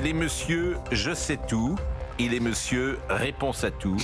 Il est monsieur je sais tout. Il est monsieur réponse à tout.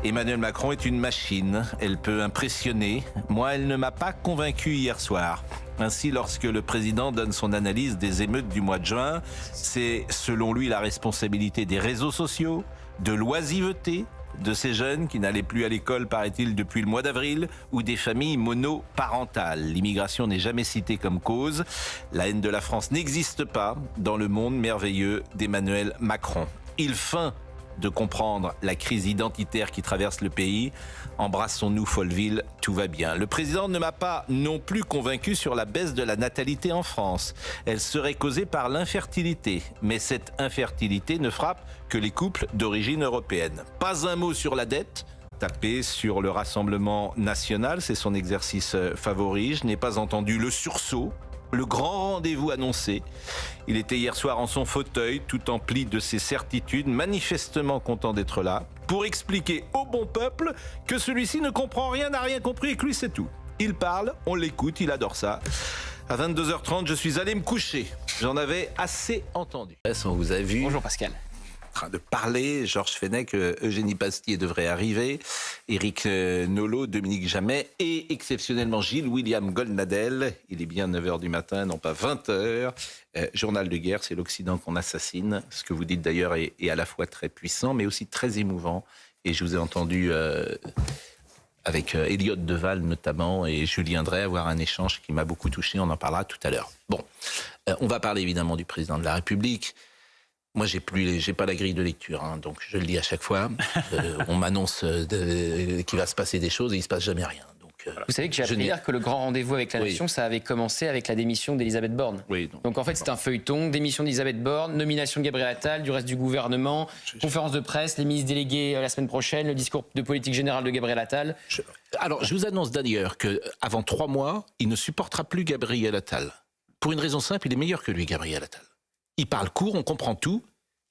Emmanuel Macron est une machine. Elle peut impressionner. Moi, elle ne m'a pas convaincu hier soir. Ainsi, lorsque le président donne son analyse des émeutes du mois de juin, c'est selon lui la responsabilité des réseaux sociaux, de l'oisiveté, de ces jeunes qui n'allaient plus à l'école, paraît-il, depuis le mois d'avril, ou des familles monoparentales. L'immigration n'est jamais citée comme cause. La haine de la France n'existe pas dans le monde merveilleux d'Emmanuel Macron. Il feint de comprendre la crise identitaire qui traverse le pays. Embrassons-nous Folleville, tout va bien. Le président ne m'a pas non plus convaincu sur la baisse de la natalité en France. Elle serait causée par l'infertilité. Mais cette infertilité ne frappe que les couples d'origine européenne. Pas un mot sur la dette. Taper sur le Rassemblement national, c'est son exercice favori. Je n'ai pas entendu le sursaut. Le grand rendez-vous annoncé. Il était hier soir en son fauteuil, tout empli de ses certitudes, manifestement content d'être là, pour expliquer au bon peuple que celui-ci ne comprend rien, n'a rien compris et que lui c'est tout. Il parle, on l'écoute, il adore ça. À 22h30, je suis allé me coucher. J'en avais assez entendu. On vous a vu. Bonjour Pascal. En train de parler, Georges Fenech, Eugénie Bastier devrait arriver, Éric Nolot, Dominique Jamais et exceptionnellement Gilles-William Goldnadel. Il est bien 9h du matin, non pas 20h. Journal de guerre, c'est l'Occident qu'on assassine. Ce que vous dites d'ailleurs est à la fois très puissant mais aussi très émouvant. Et je vous ai entendu avec Elliott Deval notamment et Julien Drey avoir un échange qui m'a beaucoup touché. On en parlera tout à l'heure. Bon, on va parler évidemment du président de la République. Moi, j'ai pas la grille de lecture, hein, donc je le dis à chaque fois. On m'annonce qu'il va se passer des choses et il se passe jamais rien. Donc, vous savez que j'ai appris hier que le grand rendez-vous avec la nation, ça avait commencé avec la démission d'Elisabeth Borne. Oui, donc en fait, c'est un feuilleton, démission d'Elisabeth Borne, nomination de Gabriel Attal, du reste du gouvernement, conférence de presse, les ministres délégués la semaine prochaine, le discours de politique générale de Gabriel Attal. Alors, je vous annonce d'ailleurs qu'avant 3 mois, il ne supportera plus Gabriel Attal. Pour une raison simple, il est meilleur que lui, Gabriel Attal. Il parle court, on comprend tout,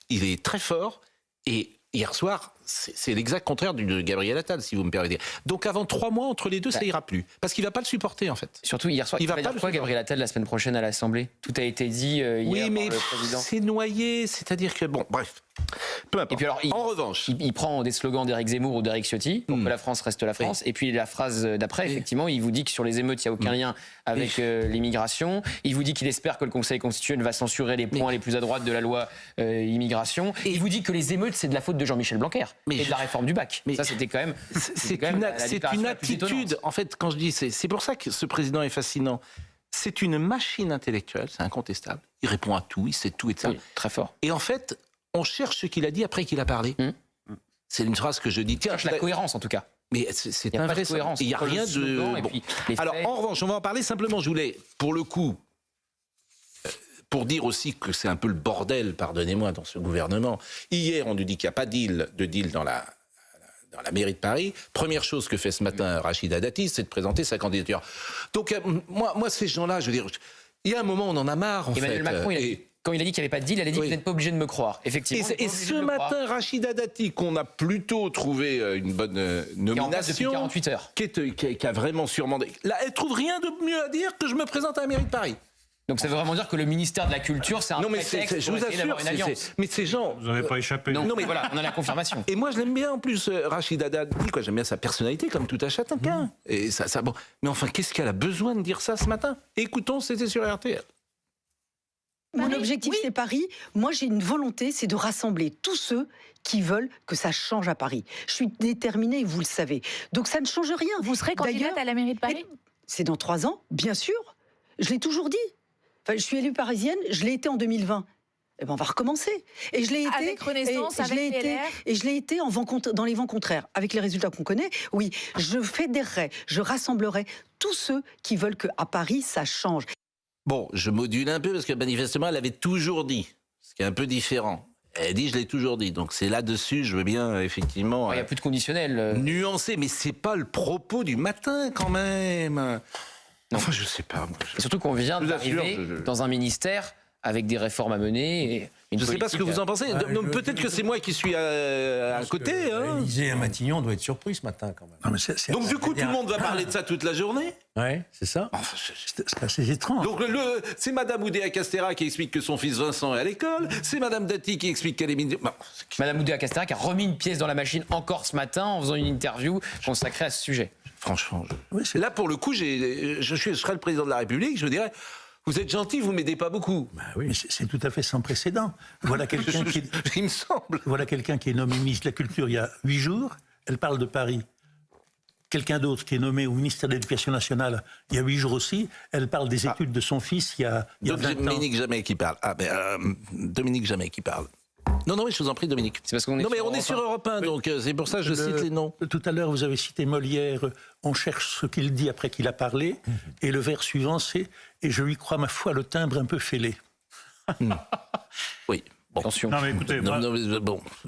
il est très fort, et hier soir, c'est l'exact contraire de Gabriel Attal, si vous me permettez. Donc avant 3 mois, entre les deux, ça ira plus. Parce qu'il ne va pas le supporter, en fait. Surtout hier soir, il va dire quoi, Gabriel Attal, la semaine prochaine à l'Assemblée? Tout a été dit hier par le président. C'est noyé, c'est-à-dire que, bon, bref. Peu importe. Et puis alors, en revanche, il prend des slogans d'Éric Zemmour ou d'Éric Ciotti pour que la France reste la France. Oui. Et puis la phrase d'après, effectivement, il vous dit que sur les émeutes, il n'y a aucun lien avec l'immigration. Il vous dit qu'il espère que le Conseil constitutionnel va censurer les points les plus à droite de la loi immigration. Et il vous dit que les émeutes, c'est de la faute de Jean-Michel Blanquer et de la réforme du bac. Ça, c'était quand même. C'est une attitude. En fait, quand je dis, c'est pour ça que ce président est fascinant. C'est une machine intellectuelle, c'est incontestable. Il répond à tout, il sait tout et tout ça. Oui, très fort. Et en fait, on cherche ce qu'il a dit après qu'il a parlé. C'est une phrase que je dis. Tiens, la cohérence en tout cas. Mais c'est invraisemblable. Il n'y a rien de. Bon. Alors, en revanche, on va en parler simplement. Je voulais, pour le coup, pour dire aussi que c'est un peu le bordel, pardonnez-moi, dans ce gouvernement. Hier, on nous dit qu'il n'y a pas de deal dans la mairie de Paris. Première chose que fait ce matin Rachida Dati, c'est de présenter sa candidature. Donc, moi ces gens-là, je veux dire, il y a un moment, on en a marre, en fait. Emmanuel Macron, quand il a dit qu'il n'y avait pas de deal, il a dit que vous n'êtes pas obligé de me croire. Effectivement. Et ce matin, Rachida Dati, qu'on a plutôt trouvé une bonne nomination, depuis 48 heures, qui a vraiment surmandé. Là, elle trouve rien de mieux à dire que je me présente à la mairie de Paris. Donc ça veut vraiment dire que le ministère de la Culture, c'est un prétexte pour essayer d'avoir une alliance. Mais ces gens... Vous n'avez pas échappé. Non, mais voilà, on a la confirmation. Et moi, je l'aime bien en plus, Rachida Dati, quoi. J'aime bien sa personnalité, comme tout à chacun. Et ça, bon. Mais enfin, qu'est-ce qu'elle a besoin de dire ça ce matin? Écoutons, c'était sur RTL. Mon objectif, c'est Paris. Moi, j'ai une volonté, c'est de rassembler tous ceux qui veulent que ça change à Paris. Je suis déterminée, vous le savez. Donc, ça ne change rien. Vous serez candidate à la mairie de Paris? C'est dans 3 ans, bien sûr. Je l'ai toujours dit. Enfin, je suis élue parisienne, je l'ai été en 2020. Eh ben, on va recommencer. Et je l'ai été avec Renaissance, avec LR. Et je l'ai été dans les vents contraires. Avec les résultats qu'on connaît, oui, je fédérerai, je rassemblerai tous ceux qui veulent qu'à Paris, ça change. Bon, je module un peu parce que manifestement, elle avait toujours dit, ce qui est un peu différent. Elle dit, je l'ai toujours dit. Donc c'est là-dessus, je veux bien effectivement. Il n'y a plus de conditionnel. Nuancer, mais c'est pas le propos du matin quand même. Non. Enfin, je sais pas. Moi, Surtout qu'on vient d'arriver dans un ministère avec des réformes à mener. Et je ne sais pas ce que vous en pensez. Peut-être que c'est moi qui suis à côté. L'Élysée à Matignon doit être surpris ce matin quand même. Non, donc du coup, tout le monde va parler de ça toute la journée. Oui, c'est ça. C'est assez étrange. Donc c'est Madame Oudéa-Castéra qui explique que son fils Vincent est à l'école. C'est Madame Dati qui explique qu'elle est ministre. Madame Oudéa-Castéra qui a remis une pièce dans la machine encore ce matin en faisant une interview consacrée à ce sujet. Franchement, là pour le coup, je serais le président de la République, je me dirais. Vous êtes gentil, vous m'aidez pas beaucoup. Bah oui, c'est tout à fait sans précédent. Voilà quelqu'un qui, il me semble. Voilà quelqu'un qui est nommé ministre de la Culture il y a 8 jours. Elle parle de Paris. Quelqu'un d'autre qui est nommé au ministère de l'Éducation nationale il y a 8 jours aussi. Elle parle des études de son fils il y a 20 ans. Dominique Jamais qui parle. Dominique Jamais qui parle. Non, mais je vous en prie, Dominique. C'est parce qu'on est on est sur Europe 1, donc c'est pour ça que je cite les noms. Tout à l'heure, vous avez cité Molière. On cherche ce qu'il dit après qu'il a parlé. Et le vers suivant, c'est « Et je lui crois, ma foi, le timbre un peu fêlé ». Oui. Bon. Attention. Non mais écoutez, non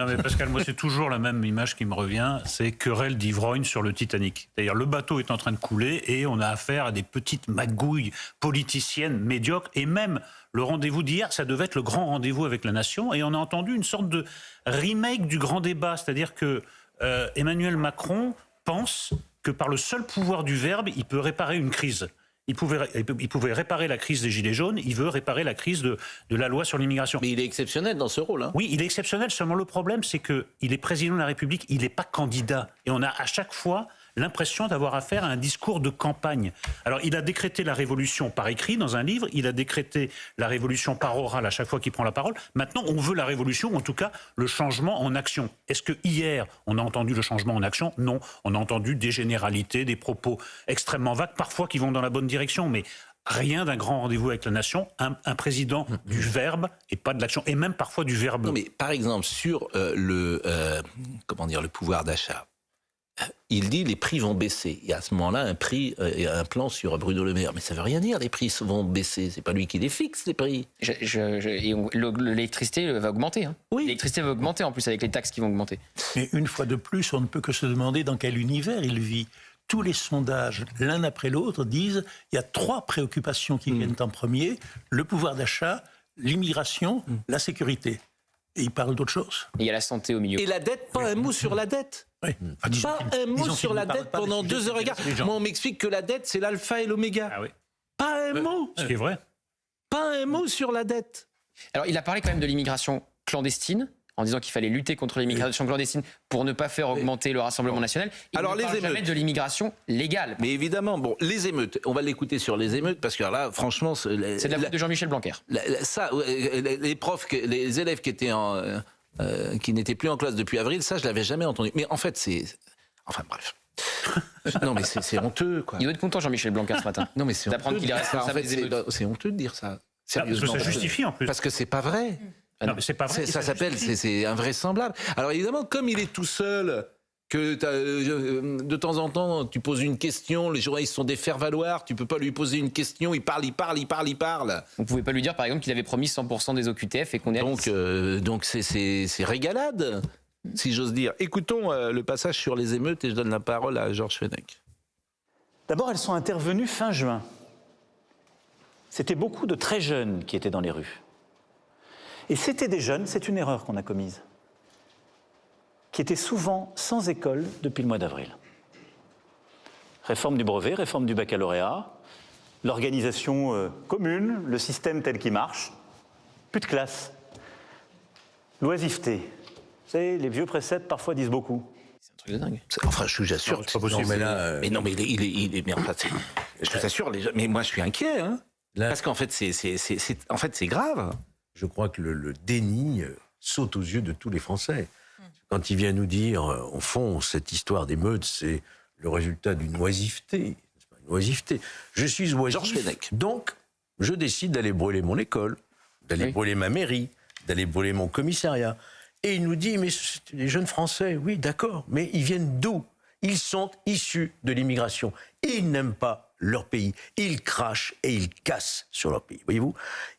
mais Pascal, moi c'est toujours la même image qui me revient, c'est querelle d'ivrogne sur le Titanic. C'est-à-dire le bateau est en train de couler et on a affaire à des petites magouilles politiciennes médiocres et même le rendez-vous d'hier, ça devait être le grand rendez-vous avec la nation et on a entendu une sorte de remake du grand débat, c'est-à-dire que Emmanuel Macron pense que par le seul pouvoir du verbe, il peut réparer une crise. Il pouvait réparer la crise des Gilets jaunes, il veut réparer la crise de la loi sur l'immigration. Mais il est exceptionnel dans ce rôle. Hein. Oui, il est exceptionnel, seulement le problème, c'est qu'il est président de la République, il n'est pas candidat. Et on a à chaque fois l'impression d'avoir affaire à un discours de campagne. Alors, il a décrété la révolution par écrit dans un livre, il a décrété la révolution par oral à chaque fois qu'il prend la parole. Maintenant, on veut la révolution, en tout cas, le changement en action. Est-ce que hier, on a entendu le changement en action? Non. On a entendu des généralités, des propos extrêmement vagues, parfois qui vont dans la bonne direction, mais rien d'un grand rendez-vous avec la nation, un président du verbe et pas de l'action, et même parfois du verbe. Non, mais par exemple, sur le pouvoir d'achat, il dit les prix vont baisser. Il y a à ce moment-là un plan sur Bruno Le Maire. Mais ça veut rien dire, les prix vont baisser. C'est pas lui qui les fixe, les prix. L'électricité va augmenter. Hein. Oui. L'électricité va augmenter en plus avec les taxes qui vont augmenter. Mais une fois de plus, on ne peut que se demander dans quel univers il vit. Tous les sondages, l'un après l'autre, disent il y a 3 préoccupations qui viennent en premier, le pouvoir d'achat, l'immigration, la sécurité. Et il parle d'autre chose. Et il y a la santé au milieu. Et la dette, pas un mot sur la dette. Oui. Pas un mot sur la dette pendant 2 heures et quart. Moi, on m'explique que la dette, c'est l'alpha et l'oméga. Ah oui. Pas un mot. Ce qui est vrai. Pas un mot sur la dette. Alors, il a parlé quand même de l'immigration clandestine, en disant qu'il fallait lutter contre l'immigration clandestine pour ne pas faire augmenter le Rassemblement national. Il ne parle jamais de l'immigration légale. Mais évidemment, bon, les émeutes, on va l'écouter sur les émeutes, parce que là, franchement... C'est de la faute de Jean-Michel Blanquer. Les élèves qui étaient qui n'étaient plus en classe depuis avril, ça, je l'avais jamais entendu. Mais en fait, c'est... Enfin, bref. Non, mais c'est honteux, quoi. Il doit être content, Jean-Michel Blanquer, ce matin. Non, mais c'est d'apprendre qu'il est responsable des émeutes. C'est honteux de dire ça. Sérieusement. Parce que ça justifie, en plus. Parce que c'est pas vrai. Non, mais c'est pas vrai. Ça s'appelle, c'est invraisemblable. Alors évidemment, comme il est tout seul, que de temps en temps, tu poses une question, les journalistes sont des faire-valoir, tu peux pas lui poser une question, il parle. Vous pouvez pas lui dire, par exemple, qu'il avait promis 100% des OQTF et qu'on est... Donc c'est régalade, si j'ose dire. Écoutons le passage sur les émeutes et je donne la parole à Georges Fenech. D'abord, elles sont intervenues fin juin. C'était beaucoup de très jeunes qui étaient dans les rues. Et c'était des jeunes, c'est une erreur qu'on a commise, qui étaient souvent sans école depuis le mois d'avril. Réforme du brevet, réforme du baccalauréat, l'organisation commune, le système tel qu'il marche, plus de classe, l'oisiveté. Vous savez, les vieux préceptes parfois disent beaucoup. C'est un truc de dingue. Enfin, je vous assure. C'est pas possible. Non, mais là, mais non, mais il est. Mais enfin, je vous assure, mais moi, je suis inquiet, hein. Là, parce qu'en fait, c'est grave. Je crois que le déni saute aux yeux de tous les Français. Quand il vient nous dire, au fond, cette histoire d'émeute, c'est le résultat d'une oisiveté. Une oisiveté. Je suis oisif, donc je décide d'aller brûler mon école, d'aller brûler ma mairie, d'aller brûler mon commissariat. Et il nous dit, mais c'est les jeunes Français, oui, d'accord, mais ils viennent d'où? Ils sont issus de l'immigration. Ils n'aiment pas leur pays. Ils crachent et ils cassent sur leur pays. Voyez-vous?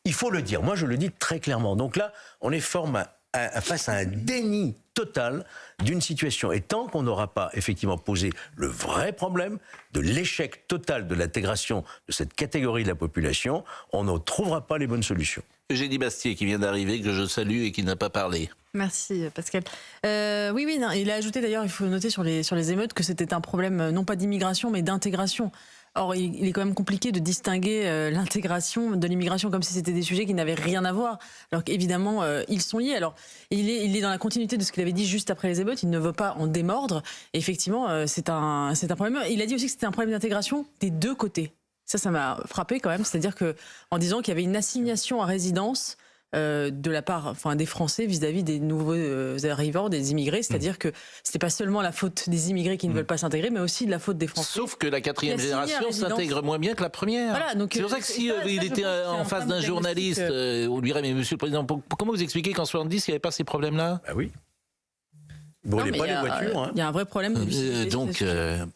Il faut le dire. Moi, je le dis très clairement. Donc là, on est face à un déni total d'une situation. Et tant qu'on n'aura pas effectivement posé le vrai problème de l'échec total de l'intégration de cette catégorie de la population, on ne trouvera pas les bonnes solutions. Eugénie Bastier qui vient d'arriver, que je salue et qui n'a pas parlé. Merci Pascal. Oui, non, il a ajouté d'ailleurs, il faut noter sur les émeutes que c'était un problème non pas d'immigration mais d'intégration. Or, il est quand même compliqué de distinguer l'intégration de l'immigration comme si c'était des sujets qui n'avaient rien à voir. Alors qu'évidemment, ils sont liés. Alors, il est dans la continuité de ce qu'il avait dit juste après les émeutes. Il ne veut pas en démordre. Et effectivement, c'est un problème. Il a dit aussi que c'était un problème d'intégration des deux côtés. Ça m'a frappé quand même. C'est-à-dire que, en disant qu'il y avait une assignation à résidence de la part des Français vis-à-vis des nouveaux arrivants, des immigrés. C'est-à-dire que c'était pas seulement la faute des immigrés qui ne veulent pas s'intégrer, mais aussi de la faute des Français. Sauf que la 4e génération s'intègre moins bien que la première. Voilà, c'est pour ça que si il était en face d'un journaliste, on lui dirait, mais monsieur le président, comment vous expliquez qu'en 70, il n'y avait pas ces problèmes-là? Ah oui. Il ne brûlait pas les voitures. Il y a un vrai problème de lucidité.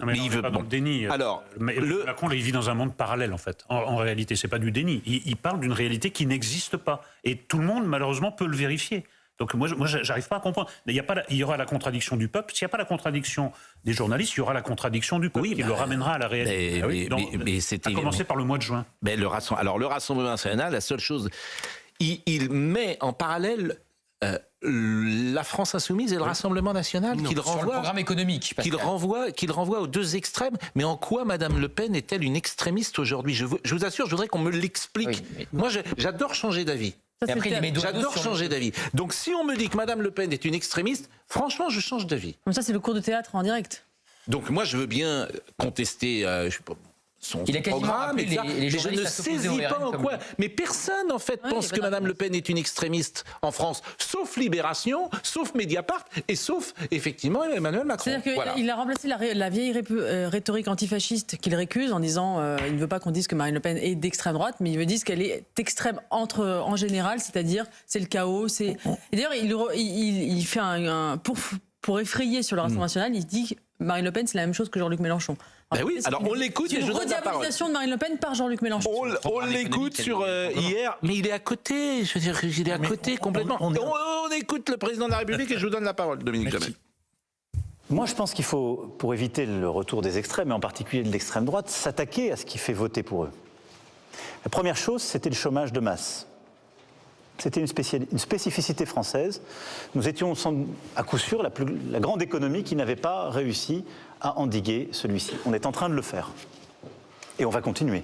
Mais il veut pas dans le déni. Alors, Macron, il vit dans un monde parallèle, en fait. En réalité, c'est pas du déni. Il parle d'une réalité qui n'existe pas. Et tout le monde, malheureusement, peut le vérifier. Donc moi, j'arrive pas à comprendre. Il y aura la contradiction du peuple. S'il n'y a pas la contradiction des journalistes, il y aura la contradiction du peuple qui le ramènera à la réalité. Mais c'était... À commencer par le mois de juin. Mais le Rassemblement national, la seule chose... Il met en parallèle... la France insoumise et le Rassemblement national qu'il renvoie, sur le programme économique, qu'il renvoie aux deux extrêmes. Mais en quoi Madame Le Pen est-elle une extrémiste aujourd'hui? Je vous assure, je voudrais qu'on me l'explique. Oui, moi, j'adore changer d'avis. J'adore changer d'avis. Donc, si on me dit que Madame Le Pen est une extrémiste, franchement, je change d'avis. Comme ça, c'est le cours de théâtre en direct. Donc, moi, je veux bien contester. Son programme, mais je ne saisis pas en quoi. Mais personne, en fait, pense que Mme Le Pen est une extrémiste en France, sauf Libération, sauf Mediapart et sauf, effectivement, Emmanuel Macron. C'est-à-dire qu'il a remplacé la vieille rhétorique antifasciste qu'il récuse en disant il ne veut pas qu'on dise que Marine Le Pen est d'extrême droite, mais il veut dire qu'elle est extrême en général, c'est-à-dire c'est le chaos. Et d'ailleurs, il fait pour effrayer sur le Rassemblement national, il dit que Marine Le Pen, c'est la même chose que Jean-Luc Mélenchon. Ben oui, alors on l'écoute et je donne la parole. Rediabolisation de Marine Le Pen par Jean-Luc Mélenchon. On l'écoute sur hier, mais il est à côté. Je veux dire, il est à côté complètement. On écoute le président de la République et je vous donne la parole, Dominique Jamais. Moi, je pense qu'il faut, pour éviter le retour des extrêmes, et en particulier de l'extrême droite, s'attaquer à ce qui fait voter pour eux. La première chose, c'était le chômage de masse. C'était une spécificité française. Nous étions à coup sûr la grande économie qui n'avait pas réussi à endiguer celui-ci. On est en train de le faire. Et on va continuer.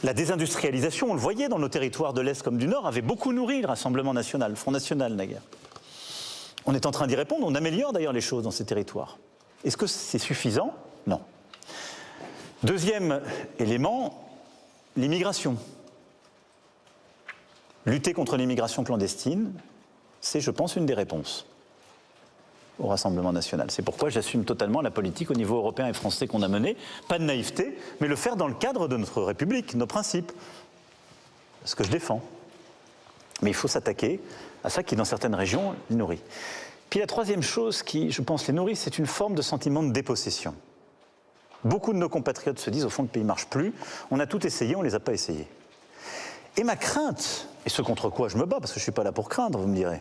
La désindustrialisation, on le voyait dans nos territoires de l'Est comme du Nord, avait beaucoup nourri le Rassemblement national, le Front national naguère. On est en train d'y répondre, on améliore d'ailleurs les choses dans ces territoires. Est-ce que c'est suffisant? Non. Deuxième élément, l'immigration. Lutter contre l'immigration clandestine, c'est, je pense, une des réponses au Rassemblement national. C'est pourquoi j'assume totalement la politique au niveau européen et français qu'on a menée. Pas de naïveté, mais le faire dans le cadre de notre République, nos principes. Ce que je défends. Mais il faut s'attaquer à ça qui, dans certaines régions, les nourrit. Puis la troisième chose qui, je pense, les nourrit, c'est une forme de sentiment de dépossession. Beaucoup de nos compatriotes se disent, au fond, le pays ne marche plus. On a tout essayé, on ne les a pas essayés. Et ma crainte, et ce contre quoi je me bats, parce que je ne suis pas là pour craindre, vous me direz,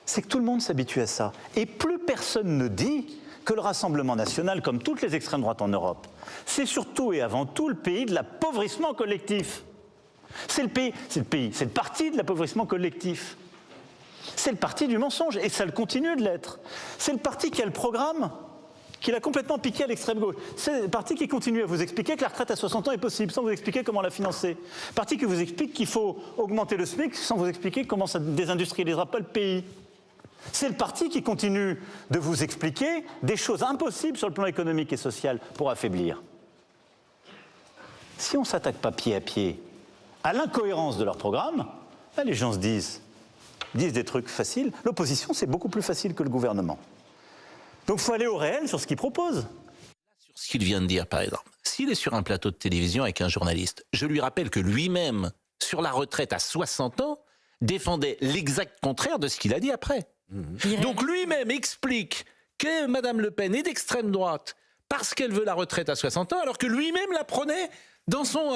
c'est que tout le monde s'habitue à ça. Et plus personne ne dit que le Rassemblement national, comme toutes les extrêmes droites en Europe, c'est surtout et avant tout le pays de l'appauvrissement collectif. C'est le parti de l'appauvrissement collectif. C'est le parti du mensonge, et ça le continue de l'être. C'est le parti qui a le programme qu'il a complètement piqué à l'extrême gauche. C'est le parti qui continue à vous expliquer que la retraite à 60 ans est possible, sans vous expliquer comment la financer. Le parti qui vous explique qu'il faut augmenter le SMIC, sans vous expliquer comment ça ne désindustrialisera pas le pays. C'est le parti qui continue de vous expliquer des choses impossibles sur le plan économique et social pour affaiblir. Si on ne s'attaque pas pied à pied à l'incohérence de leur programme, là, les gens se disent des trucs faciles. L'opposition, c'est beaucoup plus facile que le gouvernement. Donc il faut aller au réel sur ce qu'il propose. Sur ce qu'il vient de dire, par exemple, s'il est sur un plateau de télévision avec un journaliste, je lui rappelle que lui-même, sur la retraite à 60 ans, défendait l'exact contraire de ce qu'il a dit après. Donc lui-même explique que Mme Le Pen est d'extrême droite parce qu'elle veut la retraite à 60 ans, alors que lui-même la prenait dans son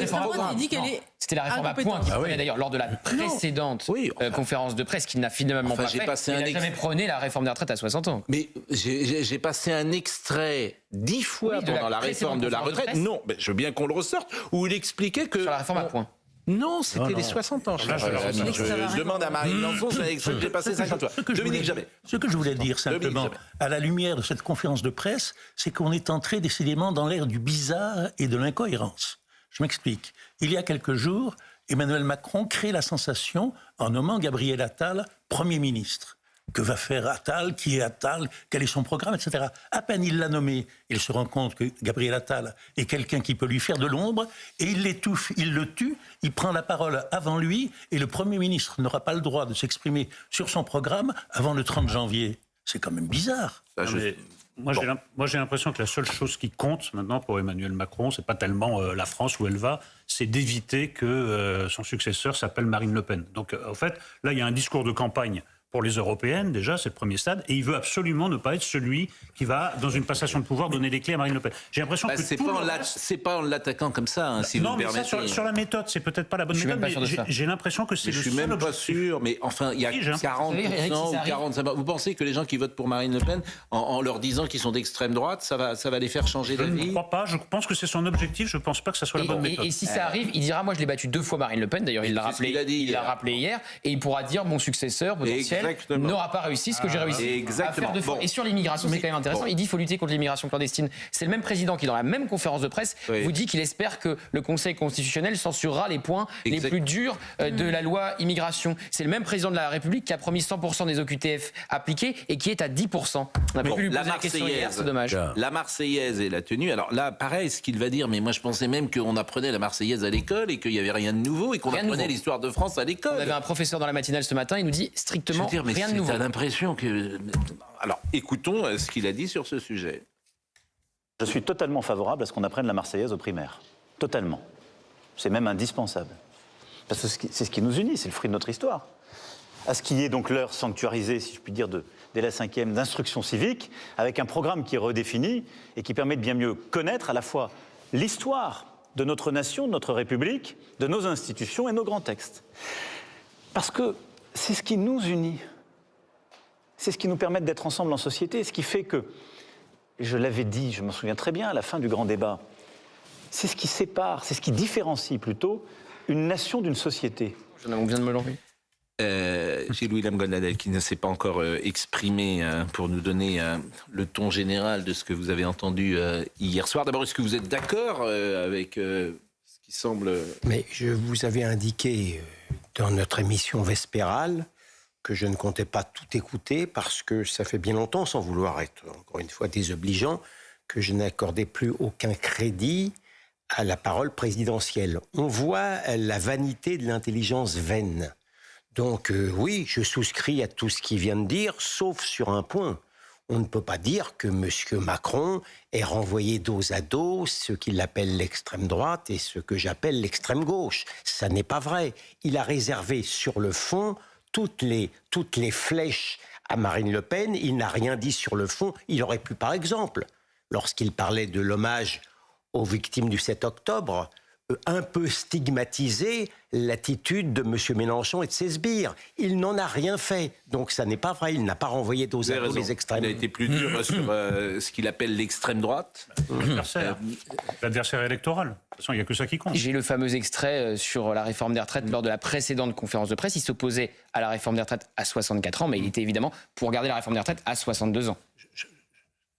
programme. Il dit qu'elle est... C'était la réforme à points qui prenait d'ailleurs lors de la précédente conférence de presse qui n'a finalement pas fait. Il n'a jamais prôné la réforme des retraites à 60 ans. Mais j'ai passé un extrait 10 fois pendant la réforme de la retraite. Non, mais je veux bien qu'on le ressorte, où il expliquait que... Sur la réforme à points. Non, c'était Non, les non. 60 ans. Là, Je demande à Marine Lançon, c'est avec ça que j'ai passé 50 fois. Dominique Jamais. Ce que je voulais dire simplement, Jamais. à la lumière de cette conférence de presse, c'est qu'on est entré décidément dans l'ère du bizarre et de l'incohérence. Je m'explique. Il y a quelques jours, Emmanuel Macron crée la sensation en nommant Gabriel Attal Premier ministre. Que va faire Attal? Qui est Attal? Quel est son programme? Etc. À peine il l'a nommé, il se rend compte que Gabriel Attal est quelqu'un qui peut lui faire de l'ombre, et il l'étouffe, il le tue, il prend la parole avant lui, et le Premier ministre n'aura pas le droit de s'exprimer sur son programme avant le 30 janvier. C'est quand même bizarre. Ça, je- Moi, j'ai l'impression que la seule chose qui compte maintenant pour Emmanuel Macron, c'est pas tellement la France où elle va, c'est d'éviter que son successeur s'appelle Marine Le Pen. Donc, en fait, là, il y a un discours de campagne pour les européennes, déjà, c'est le premier stade, et il veut absolument ne pas être celui qui va, dans une passation de pouvoir, donner les clés à Marine Le Pen. J'ai l'impression que c'est tout pas, le en reste- c'est pas en l'attaquant comme ça, hein, si non, vous mais me ça, permettez. sur la méthode, c'est peut-être pas la bonne Je suis méthode, même pas mais sûr de ça. j'ai l'impression que c'est Je le suis seul même pas objectif. sûr, mais enfin, il y a Oui, j'ai- 40% Vous savez, ou ça arrive. 45%. Vous pensez que les gens qui votent pour Marine Le Pen, en leur disant qu'ils sont d'extrême droite, ça va les faire changer Je ne d'avis? crois pas, je pense que c'est son objectif, je pense pas que ça soit la bonne méthode. Et si ça arrive, il dira moi je l'ai battu 2 fois Marine Le Pen. D'ailleurs il l'a C'est ce rappelé, qu'il a dit il l'a hier. rappelé hier, et il pourra dire mon successeur potentiel Exactement. n'aura pas réussi ce que j'ai réussi. Exactement. À faire 2 fois. Bon. Et sur l'immigration, c'est quand même intéressant. Bon. Il dit qu'il faut lutter contre l'immigration clandestine. C'est le même président qui dans la même conférence de presse Oui. vous dit qu'il espère que le Conseil constitutionnel censurera les points les Exact. plus durs de la loi immigration. C'est le même président de la République qui a promis 100% des OQTF appliqués et qui est à 10%. On a Bon, pu lui la poser la question hier, Marseillaise. c'est dommage. La Marseillaise et la tenue. Alors là, pareil, ce qu'il va dire, mais moi je pensais même qu'on apprenait la Marseillaise à l'école et qu'il n'y avait rien de nouveau et qu'on Rien de apprenait nouveau. l'histoire de France à On l'école. avait un professeur dans la matinale ce matin, il nous dit Je strictement veux dire, mais rien de nouveau. t'as l'impression que... Alors, écoutons ce qu'il a dit sur ce sujet. Je suis totalement favorable à ce qu'on apprenne la Marseillaise aux primaires. Totalement. C'est même indispensable. Parce que c'est ce qui nous unit, c'est le fruit de notre histoire. À ce qui est donc l'heure sanctuarisée, si je puis dire, dès la 5e, d'instruction civique, avec un programme qui est redéfini et qui permet de bien mieux connaître à la fois l'histoire de notre nation, de notre République, de nos institutions et nos grands textes. Parce que c'est ce qui nous unit. C'est ce qui nous permet d'être ensemble en société, ce qui fait que, je l'avais dit, je m'en souviens très bien, à la fin du grand débat, c'est ce qui sépare, c'est ce qui différencie plutôt une nation d'une société. On vient de me l'enlever. Gilles-William Goldnadel, qui ne s'est pas encore exprimé pour nous donner le ton général de ce que vous avez entendu hier soir. D'abord, est-ce que vous êtes d'accord avec ce qui semble... Mais je vous avais indiqué dans notre émission vespérale que je ne comptais pas tout écouter parce que ça fait bien longtemps, sans vouloir être encore une fois désobligeant, que je n'accordais plus aucun crédit à la parole présidentielle. On voit la vanité de l'intelligence vaine. Donc oui, je souscris à tout ce qu'il vient de dire, sauf sur un point. On ne peut pas dire que M. Macron ait renvoyé dos à dos ce qu'il appelle l'extrême droite et ce que j'appelle l'extrême gauche. Ça n'est pas vrai. Il a réservé sur le fond toutes les flèches à Marine Le Pen. Il n'a rien dit sur le fond. Il aurait pu, par exemple, lorsqu'il parlait de l'hommage aux victimes du 7 octobre, un peu stigmatiser l'attitude de M. Mélenchon et de ses sbires. Il n'en a rien fait. Donc ça n'est pas vrai. Il n'a pas renvoyé dos à dos les extrêmes. Il a été plus dur sur ce qu'il appelle l'extrême droite. L'adversaire électoral. De toute façon, il n'y a que ça qui compte. J'ai le fameux extrait sur la réforme des retraites lors de la précédente conférence de presse. Il s'opposait à la réforme des retraites à 64 ans, mais il était évidemment pour garder la réforme des retraites à 62 ans.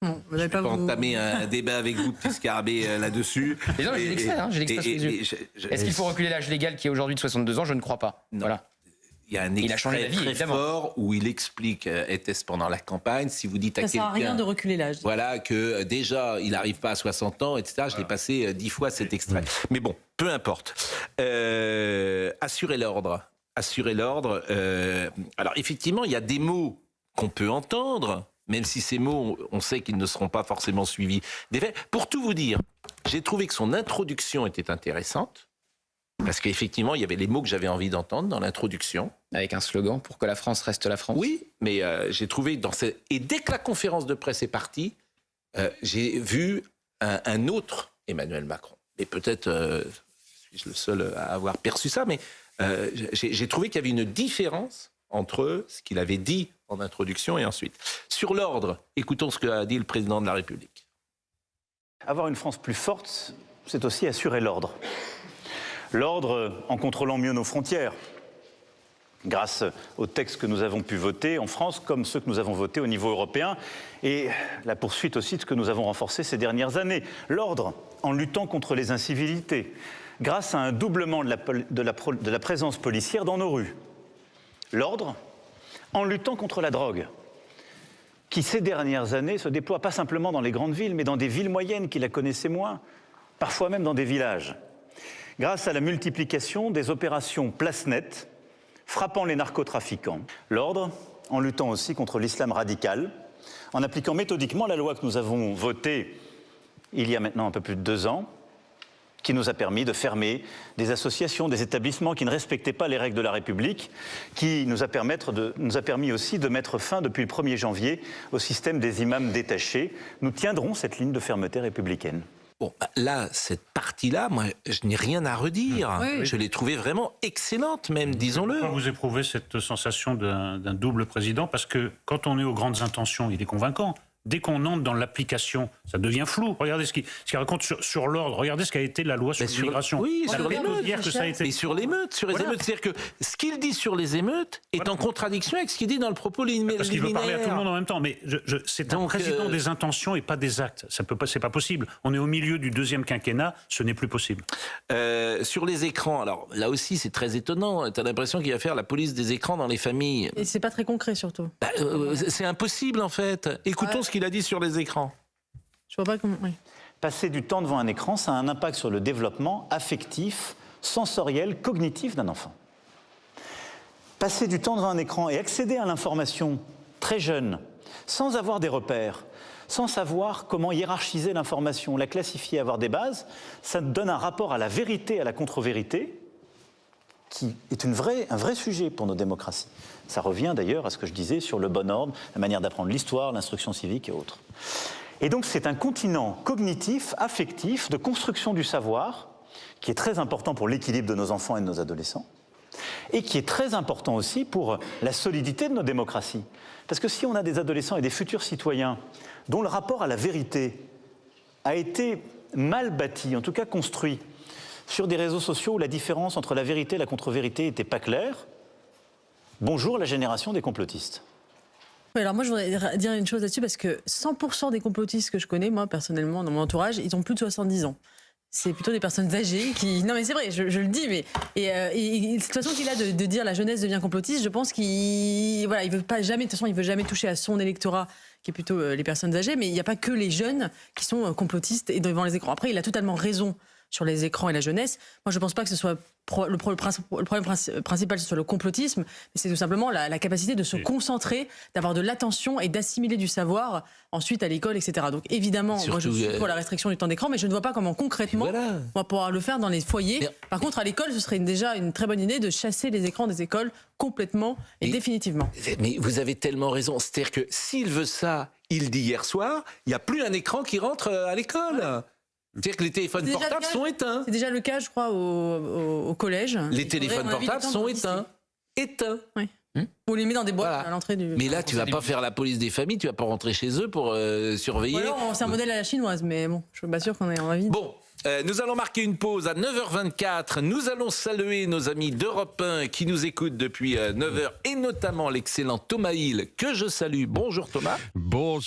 Bon, vous Je n'allez ne pas vais pas vous... entamer un débat avec vous, petit scarabée, là-dessus. Mais non, j'ai l'extrait, j'ai l'extrait sous les yeux. Est-ce qu'il faut reculer l'âge légal qui est aujourd'hui de 62 ans? Je ne crois pas. Non. Voilà. Il y a un Il a changé extrait d'avis, très évidemment. fort où il explique, était-ce pendant la campagne, si vous dites à Ça sert à rien quelqu'un... de reculer l'âge. Voilà, que déjà, il n'arrive pas à 60 ans, etc. Je l'ai passé 10 fois cet extrait. Mais bon, peu importe. Assurer l'ordre. Assurer l'ordre. Alors, effectivement, il y a des mots qu'on peut entendre, même si ces mots, on sait qu'ils ne seront pas forcément suivis des faits. Pour tout vous dire, j'ai trouvé que son introduction était intéressante, parce qu'effectivement, il y avait les mots que j'avais envie d'entendre dans l'introduction. Avec un slogan pour que la France reste la France. Oui, mais j'ai trouvé Et dès que la conférence de presse est partie, j'ai vu un autre Emmanuel Macron. Et peut-être suis-je le seul à avoir perçu ça, mais j'ai trouvé qu'il y avait une différence entre ce qu'il avait dit en introduction et ensuite. Sur l'ordre, écoutons ce qu'a dit le président de la République. Avoir une France plus forte, c'est aussi assurer l'ordre. L'ordre en contrôlant mieux nos frontières, grâce aux textes que nous avons pu voter en France, comme ceux que nous avons votés au niveau européen, et la poursuite aussi de ce que nous avons renforcé ces dernières années. L'ordre en luttant contre les incivilités, grâce à un doublement de la présence policière dans nos rues. L'ordre en luttant contre la drogue, qui ces dernières années se déploie pas simplement dans les grandes villes, mais dans des villes moyennes qui la connaissaient moins, parfois même dans des villages. Grâce à la multiplication des opérations place nette, frappant les narcotrafiquants. L'ordre, en luttant aussi contre l'islam radical, en appliquant méthodiquement la loi que nous avons votée il y a maintenant un peu plus de 2 ans, qui nous a permis de fermer des associations, des établissements qui ne respectaient pas les règles de la République, qui nous a permis aussi de mettre fin depuis le 1er janvier au système des imams détachés. Nous tiendrons cette ligne de fermeté républicaine. Bon, là, cette partie-là, moi, je n'ai rien à redire. Oui. Je l'ai trouvée vraiment excellente, même, disons-le. Pourquoi vous éprouvez cette sensation d'un double président? Parce que quand on est aux grandes intentions, il est convaincant. Dès qu'on entre dans l'application, ça devient flou. Regardez ce qu'il raconte sur l'ordre. Regardez ce qu'a été la loi sur l'immigration. Oui, sur l'émeute. Mais sur l'émeute, c'est-à-dire que ce qu'il dit sur les émeutes est en contradiction avec ce qu'il dit dans le propos liminaire. Parce qu'il veut parler à tout le monde en même temps. Mais c'est un président des intentions et pas des actes. C'est pas possible. On est au milieu du 2e quinquennat, ce n'est plus possible. Sur les écrans, alors là aussi c'est très étonnant. Tu as l'impression qu'il va faire la police des écrans dans les familles. Et c'est pas très concret surtout. C'est impossible en fait. Écoutons ce qu'il a dit sur les écrans. Je vois pas comment... Oui. Passer du temps devant un écran, ça a un impact sur le développement affectif, sensoriel, cognitif d'un enfant. Passer du temps devant un écran et accéder à l'information très jeune, sans avoir des repères, sans savoir comment hiérarchiser l'information, la classifier, avoir des bases, ça donne un rapport à la vérité, à la contre-vérité, qui est un vrai sujet pour nos démocraties. Ça revient d'ailleurs à ce que je disais sur le bon ordre, la manière d'apprendre l'histoire, l'instruction civique et autres. Et donc c'est un continent cognitif, affectif, de construction du savoir, qui est très important pour l'équilibre de nos enfants et de nos adolescents, et qui est très important aussi pour la solidité de nos démocraties. Parce que si on a des adolescents et des futurs citoyens dont le rapport à la vérité a été mal bâti, en tout cas construit, sur des réseaux sociaux où la différence entre la vérité et la contre-vérité n'était pas claire, bonjour la génération des complotistes. Oui, alors moi je voudrais dire une chose là-dessus parce que 100% des complotistes que je connais, moi personnellement, dans mon entourage, ils ont plus de 70 ans. C'est plutôt des personnes âgées qui... Non mais c'est vrai, je le dis, mais... Et cette façon qu'il a de dire la jeunesse devient complotiste, je pense qu'il voilà, il veut pas jamais, de toute façon, il veut jamais toucher à son électorat, qui est plutôt les personnes âgées, mais il n'y a pas que les jeunes qui sont complotistes et devant les écrans. Après, il a totalement raison sur les écrans et la jeunesse. Moi, je ne pense pas que ce soit le problème principal, ce soit le complotisme, mais c'est tout simplement la capacité de se concentrer, d'avoir de l'attention et d'assimiler du savoir ensuite à l'école, etc. Donc évidemment, surtout, moi je suis pour la restriction du temps d'écran, mais je ne vois pas comment concrètement on va pouvoir le faire dans les foyers. Mais, par contre, à l'école, ce serait déjà une très bonne idée de chasser les écrans des écoles complètement et définitivement. Mais vous avez tellement raison. C'est-à-dire que s'il veut ça, il dit hier soir, il n'y a plus un écran qui rentre à l'école. Ouais. C'est-à-dire que les téléphones portables sont éteints. C'est déjà le cas, je crois, au collège. Les téléphones portables sont éteints. Éteints. Oui. On les met dans des boîtes à l'entrée du... Mais là, tu vas pas faire la police des familles, tu vas pas rentrer chez eux pour surveiller. Alors, c'est un modèle à la chinoise, mais bon, je suis pas sûr qu'on ait envie. Bon, nous allons marquer une pause à 9h24. Nous allons saluer nos amis d'Europe 1 qui nous écoutent depuis 9h et notamment l'excellent Thomas Hill que je salue. Bonjour Thomas. Bonjour.